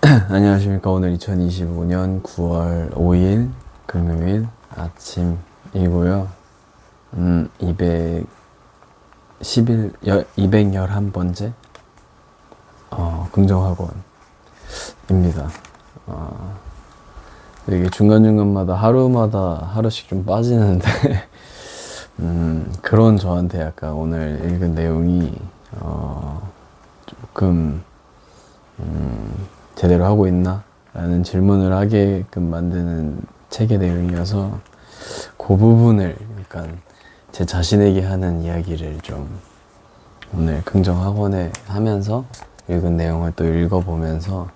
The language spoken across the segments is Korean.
안녕하십니까. 오늘 2025년 9월 5일 금요일 아침이고요. 211번째 긍정학원입니다. 이게 중간중간마다 하루마다 하루씩 좀 빠지는데 그런 저한테 약간 오늘 읽은 내용이 조금 제대로 하고 있나? 라는 질문을 하게끔 만드는 책의 내용이어서 그 부분을 약간 제 자신에게 하는 이야기를 좀 오늘 긍정학원에 하면서 읽은 내용을 또 읽어보면서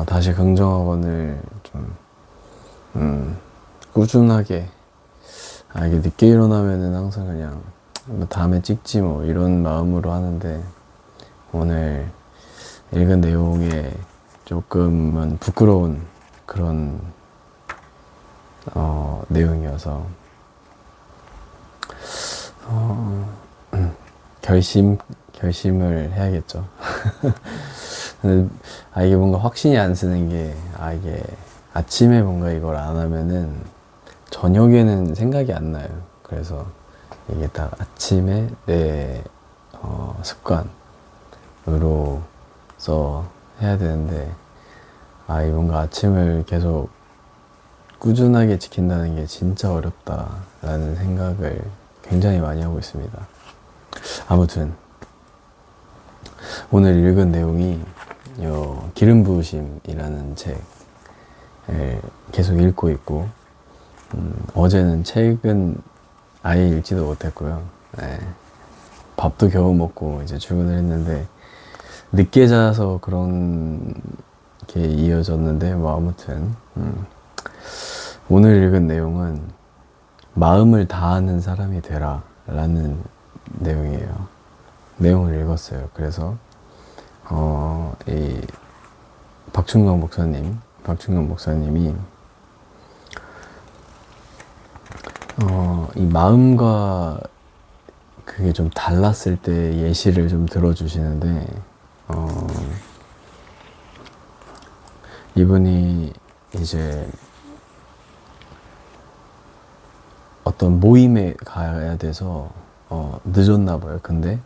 다시 긍정학원을 좀 꾸준하게 이게 늦게 일어나면은 항상 그냥 뭐 다음에 찍지 뭐 이런 마음으로 하는데 오늘 읽은 내용에 조금은 부끄러운 그런 내용이어서 결심을 해야겠죠. 근데 이게 뭔가 확신이 안 쓰는 게 이게 아침에 뭔가 이걸 안 하면은 저녁에는 생각이 안 나요. 그래서 이게 딱 아침에 내 습관으로 해야 되는데 이 뭔가 아침을 계속 꾸준하게 지킨다는 게 진짜 어렵다라는 생각을 굉장히 많이 하고 있습니다. 아무튼 오늘 읽은 내용이 기름 부으심이라는 책을 계속 읽고 있고 어제는 책은 아예 읽지도 못했고요. 밥도 겨우 먹고 이제 출근을 했는데 늦게 자서 그런 게 이어졌는데 뭐 아무튼 오늘 읽은 내용은 마음을 다하는 사람이 되라 라는 내용이에요. 내용을 읽었어요. 그래서 이 박충경 목사님이 이 마음과 그게 좀 달랐을 때 예시를 좀 들어주시는데 이분이 이제 어떤 모임에 가야 돼서 늦었나 봐요. 근데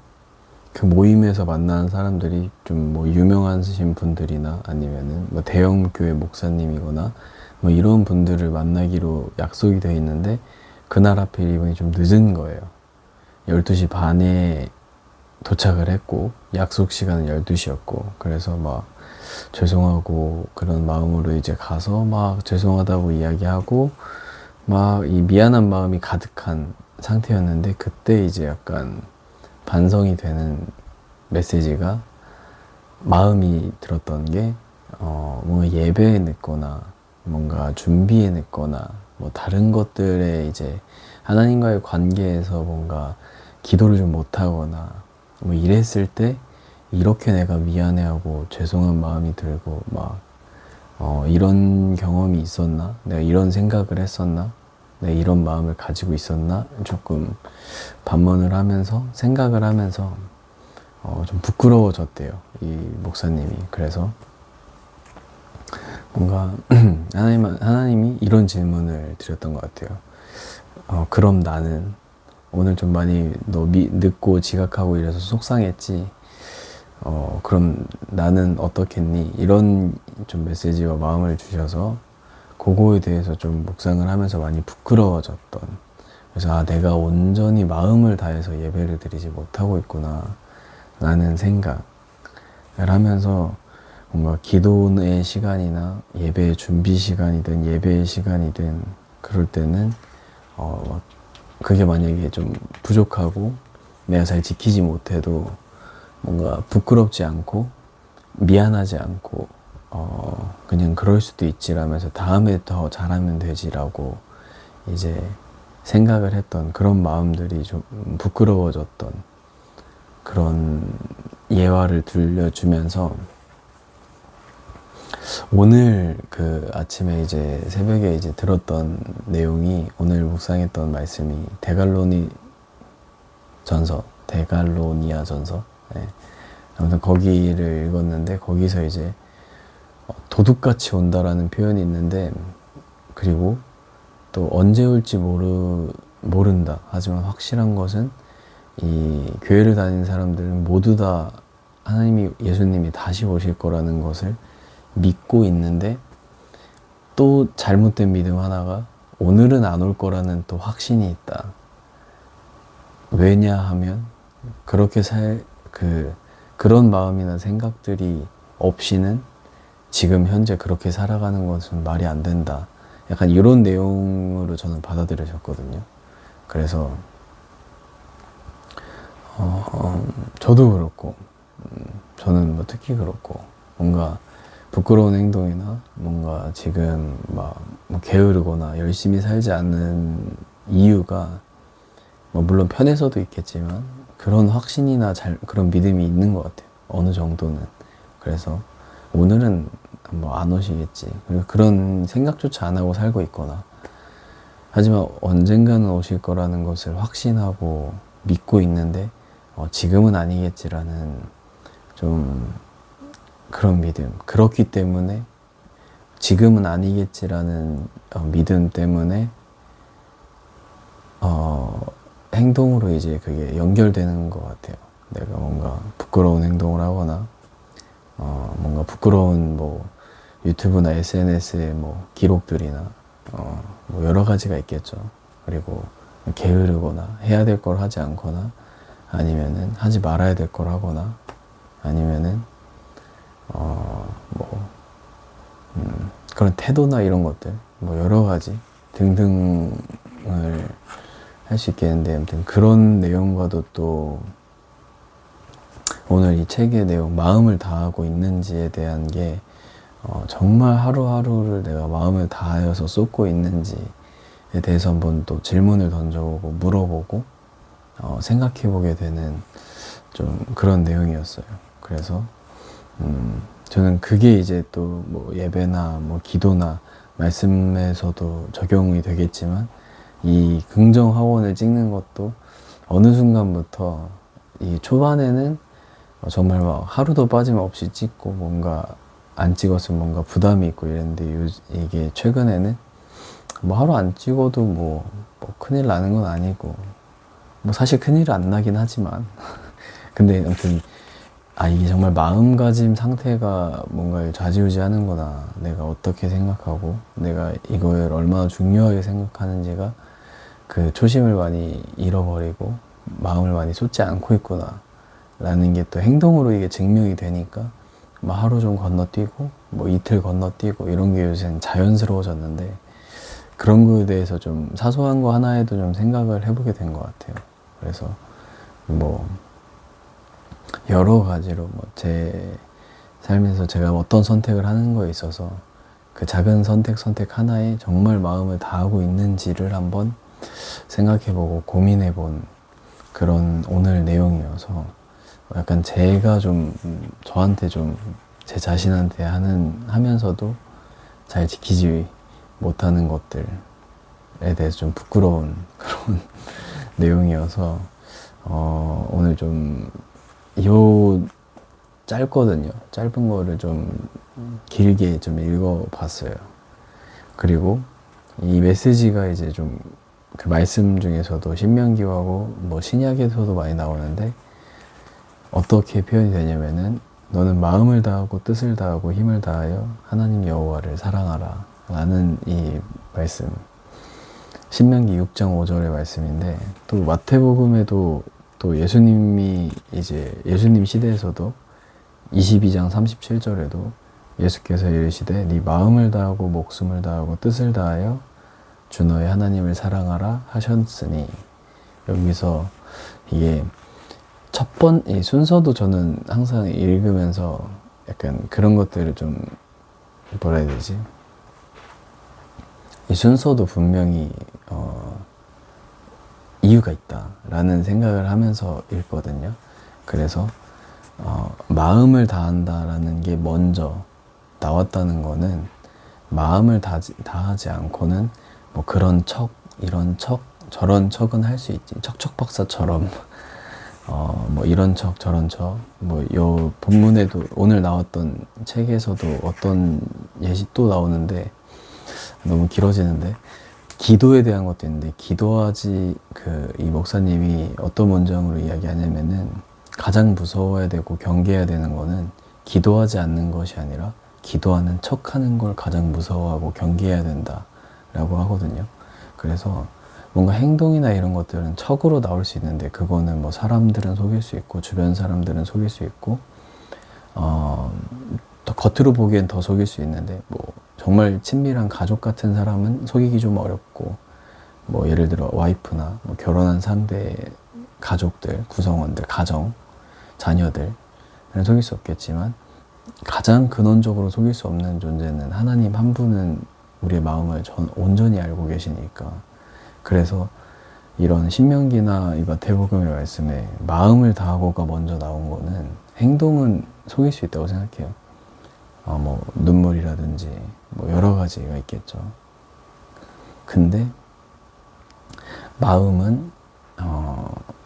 그 모임에서 만나는 사람들이 좀 뭐 유명하신 분들이나 아니면은 뭐 대형 교회 목사님이거나 뭐 이런 분들을 만나기로 약속이 돼 있는데 그날 하필 이분이 좀 늦은 거예요. 12시 반에 도착을 했고 약속 시간은 12시였고 그래서 막 죄송하고 그런 마음으로 이제 가서 막 죄송하다고 이야기하고 막 이 미안한 마음이 가득한 상태였는데 그때 이제 약간 반성이 되는 메시지가 마음이 들었던 게 뭔가 예배에 늦거나 뭔가 준비에 늦거나 뭐 다른 것들에 이제 하나님과의 관계에서 뭔가 기도를 좀 못하거나 뭐 이랬을 때 이렇게 내가 미안해하고 죄송한 마음이 들고 막 이런 경험이 있었나? 내가 이런 생각을 했었나? 내가 이런 마음을 가지고 있었나? 조금 반문을 하면서 생각을 하면서 좀 부끄러워졌대요. 이 목사님이. 그래서 뭔가 하나님이 이런 질문을 드렸던 것 같아요. 그럼 나는 오늘 좀 많이 너 늦고 지각하고 이래서 속상했지. 그럼 나는 어떻겠니? 이런 좀 메시지와 마음을 주셔서 그거에 대해서 좀 묵상을 하면서 많이 부끄러워졌던. 그래서 내가 온전히 마음을 다해서 예배를 드리지 못하고 있구나 라는 생각을 하면서 뭔가 기도의 시간이나 예배의 준비 시간이든 예배의 시간이든 그럴 때는 그게 만약에 좀 부족하고 내가 잘 지키지 못해도 뭔가 부끄럽지 않고 미안하지 않고 그냥 그럴 수도 있지라면서 다음에 더 잘하면 되지라고 이제 생각을 했던 그런 마음들이 좀 부끄러워졌던 그런 예화를 들려주면서 오늘 그 아침에 이제 새벽에 이제 들었던 내용이 오늘 묵상했던 말씀이 데갈로니아 전서 아무튼 거기를 읽었는데 거기서 이제 도둑같이 온다라는 표현이 있는데, 그리고 또 언제 올지 모른다. 하지만 확실한 것은 이 교회를 다니는 사람들은 모두 다 하나님이, 예수님이 다시 오실 거라는 것을 믿고 있는데, 또 잘못된 믿음 하나가 오늘은 안 올 거라는 또 확신이 있다. 왜냐하면 그렇게 그런 마음이나 생각들이 없이는 지금 현재 그렇게 살아가는 것은 말이 안 된다. 약간 이런 내용으로 저는 받아들여졌거든요. 그래서 저도 그렇고, 저는 뭐 특히 그렇고, 뭔가 부끄러운 행동이나 뭔가 지금 막 뭐 게으르거나 열심히 살지 않는 이유가 뭐 물론 편해서도 있겠지만 그런 확신이나 그런 믿음이 있는 것 같아요. 어느 정도는. 그래서 오늘은 뭐 안 오시겠지. 그리고 그런 생각조차 안 하고 살고 있거나, 하지만 언젠가는 오실 거라는 것을 확신하고 믿고 있는데 지금은 아니겠지라는 좀 그런 믿음. 그렇기 때문에 지금은 아니겠지라는 믿음 때문에 행동으로 이제 그게 연결되는 것 같아요. 내가 뭔가 부끄러운 행동을 하거나 뭔가 부끄러운 뭐 유튜브나 SNS의 뭐 기록들이나 뭐 여러 가지가 있겠죠. 그리고 게으르거나 해야 될 걸 하지 않거나, 아니면은 하지 말아야 될 걸 하거나, 아니면은 그런 태도나 이런 것들, 뭐 여러 가지 등등을 할 수 있겠는데, 아무튼 그런 내용과도 또 오늘 이 책의 내용, 마음을 다하고 있는지에 대한 게 정말 하루하루를 내가 마음을 다하여서 쏟고 있는지에 대해서 한번 또 질문을 던져보고 물어보고 생각해보게 되는 좀 그런 내용이었어요. 그래서 저는 그게 이제 또 뭐 예배나 뭐 기도나 말씀에서도 적용이 되겠지만, 이 긍정 화원을 찍는 것도 어느 순간부터 이 초반에는 정말 막 하루도 빠짐없이 찍고 뭔가 안 찍었으면 뭔가 부담이 있고 이랬는데, 이게 최근에는 뭐 하루 안 찍어도 뭐 큰일 나는 건 아니고, 뭐 사실 큰일 안 나긴 하지만 근데 아무튼 이게 정말 마음가짐 상태가 뭔가를 좌지우지하는구나. 내가 어떻게 생각하고 내가 이걸 얼마나 중요하게 생각하는지가 그 초심을 많이 잃어버리고 마음을 많이 쏟지 않고 있구나 라는 게 또 행동으로 이게 증명이 되니까, 뭐 하루 좀 건너뛰고 뭐 이틀 건너뛰고 이런 게 요새는 자연스러워졌는데, 그런 거에 대해서 좀 사소한 거 하나에도 좀 생각을 해보게 된 것 같아요. 그래서 뭐 여러 가지로 뭐 제 삶에서 제가 어떤 선택을 하는 거에 있어서 그 작은 선택 하나에 정말 마음을 다하고 있는지를 한번 생각해보고 고민해본 그런 오늘 내용이어서, 약간 제가 좀 저한테 좀 제 자신한테 하면서도 잘 지키지 못하는 것들에 대해서 좀 부끄러운 그런 내용이어서 오늘 좀 짧거든요. 짧은 거를 좀 길게 좀 읽어봤어요. 그리고 이 메시지가 이제 좀 그 말씀 중에서도 신명기하고 뭐 신약에서도 많이 나오는데, 어떻게 표현이 되냐면은 너는 마음을 다하고 뜻을 다하고 힘을 다하여 하나님 여호와를 사랑하라 라는 이 말씀, 신명기 6장 5절의 말씀인데, 또 마태복음에도 또 예수님 시대에서도 22장 37절에도 예수께서 이르시되 네 마음을 다하고 목숨을 다하고 뜻을 다하여 주 너의 하나님을 사랑하라 하셨으니, 여기서 이게 이 순서도 저는 항상 읽으면서 약간 그런 것들을 좀 뭐라 해야 되지? 이 순서도 분명히 이유가 있다라는 생각을 하면서 읽거든요. 그래서 마음을 다한다라는 게 먼저 나왔다는 거는, 마음을 다하지 않고는 뭐 그런 척, 이런 척, 저런 척은 할 수 있지. 척척박사처럼 뭐 이런 척 저런 척, 뭐 요 본문에도 오늘 나왔던 책에서도 어떤 예시 또 나오는데 너무 길어지는데 기도에 대한 것도 있는데 기도하지 이 목사님이 어떤 문장으로 이야기하냐면은 가장 무서워야 되고 경계해야 되는 거는 기도하지 않는 것이 아니라 기도하는 척하는 걸 가장 무서워하고 경계해야 된다라고 하거든요. 그래서 뭔가 행동이나 이런 것들은 척으로 나올 수 있는데 그거는 뭐 사람들은 속일 수 있고 주변 사람들은 속일 수 있고 더 겉으로 보기엔 더 속일 수 있는데 뭐 정말 친밀한 가족 같은 사람은 속이기 좀 어렵고 뭐 예를 들어 와이프나 뭐 결혼한 상대 가족들, 구성원들, 가정, 자녀들은 속일 수 없겠지만 가장 근원적으로 속일 수 없는 존재는 하나님 한 분은 우리의 마음을 온전히 알고 계시니까 그래서 이런 신명기나 이 마태복음의 말씀에 마음을 다하고가 먼저 나온 거는 행동은 속일 수 있다고 생각해요. 뭐 눈물이라든지 뭐 여러 가지가 있겠죠. 근데 마음은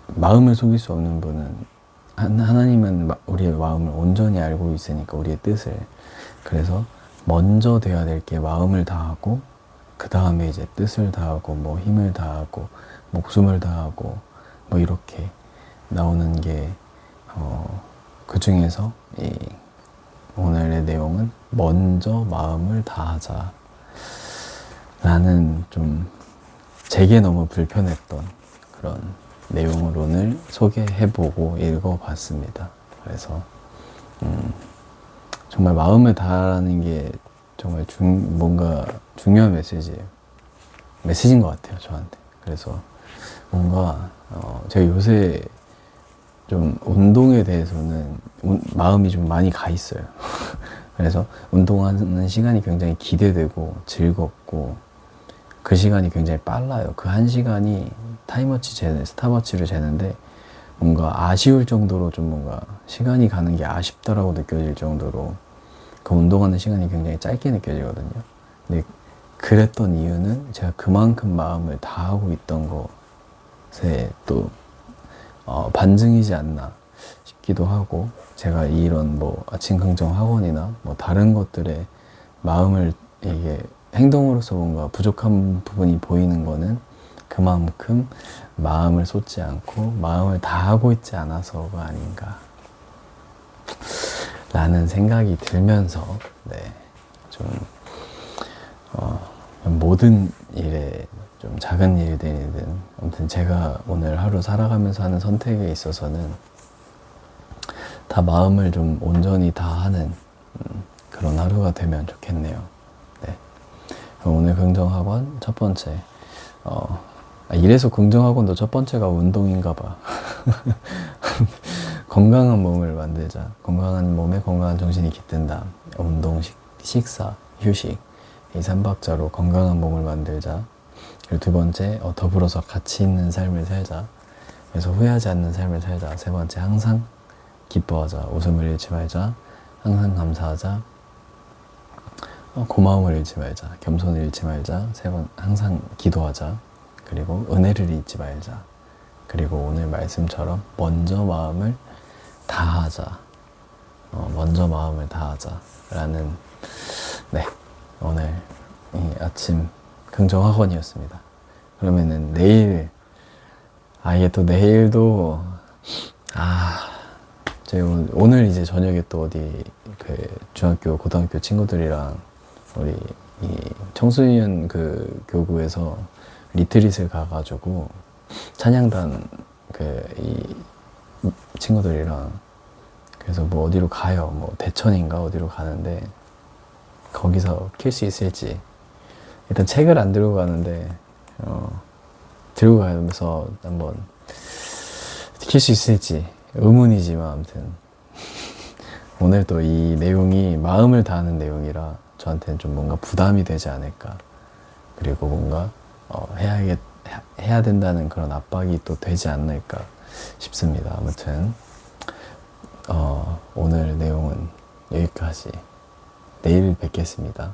마음을 속일 수 없는 분은 하나님은 우리의 마음을 온전히 알고 있으니까 우리의 뜻을 그래서 먼저 돼야 될 게 마음을 다하고 그 다음에 이제 뜻을 다하고 뭐 힘을 다하고 목숨을 다하고 뭐 이렇게 나오는 게 그 중에서 이 오늘의 내용은 먼저 마음을 다하자 라는 좀 제게 너무 불편했던 그런 내용을 오늘 소개해보고 읽어봤습니다. 그래서 정말 마음을 다하라는 게 정말 뭔가 중요한 메시지인 것 같아요, 저한테. 그래서 뭔가 제가 요새 좀 운동에 대해서는 마음이 좀 많이 가 있어요. 그래서 운동하는 시간이 굉장히 기대되고 즐겁고 그 시간이 굉장히 빨라요. 그 한 시간이 스탑워치를 재는데 뭔가 아쉬울 정도로 좀 뭔가 시간이 가는 게 아쉽다라고 느껴질 정도로 그 운동하는 시간이 굉장히 짧게 느껴지거든요. 근데 그랬던 이유는 제가 그만큼 마음을 다하고 있던 것에 또 반증이지 않나 싶기도 하고 제가 이런 뭐 아침 긍정 학원이나 뭐 다른 것들에 마음을 이게 행동으로서 뭔가 부족한 부분이 보이는 거는 그만큼 마음을 쏟지 않고 마음을 다하고 있지 않아서가 아닌가 라는 생각이 들면서 좀 모든 일에 좀 작은 일들이든 아무튼 제가 오늘 하루 살아가면서 하는 선택에 있어서는 다 마음을 좀 온전히 다하는 그런 하루가 되면 좋겠네요. 그럼 오늘 긍정학원 첫 번째 이래서 긍정학원도 첫 번째가 운동인가 봐. 건강한 몸을 만들자. 건강한 몸에 건강한 정신이 깃든다. 운동, 식사, 휴식 이 3박자로 건강한 몸을 만들자. 그리고 두 번째 더불어서 가치 있는 삶을 살자. 그래서 후회하지 않는 삶을 살자. 세 번째 항상 기뻐하자. 웃음을 잃지 말자. 항상 감사하자. 고마움을 잃지 말자. 겸손을 잃지 말자. 항상 기도하자. 그리고 은혜를 잊지 말자. 그리고 오늘 말씀처럼 먼저 마음을 다하자. 먼저 마음을 다하자. 라는 오늘 이 아침 긍정학원이었습니다. 그러면은 내일 이게 또 내일도 제가 오늘 이제 저녁에 또 어디 중학교 고등학교 친구들이랑 우리 이 청소년 교구에서 리트릿을 가가지고 찬양단 이 친구들이랑 그래서 뭐 어디로 가요. 뭐 대천인가 어디로 가는데 거기서 킬 수 있을지 일단 책을 안 들고 가는데 들고 가면서 한번 킬 수 있을지 의문이지만 아무튼 오늘 또 이 내용이 마음을 다하는 내용이라 저한테는 좀 뭔가 부담이 되지 않을까 그리고 뭔가 해야 된다는 그런 압박이 또 되지 않을까 싶습니다. 아무튼 오늘 내용은 여기까지. 내일 뵙겠습니다.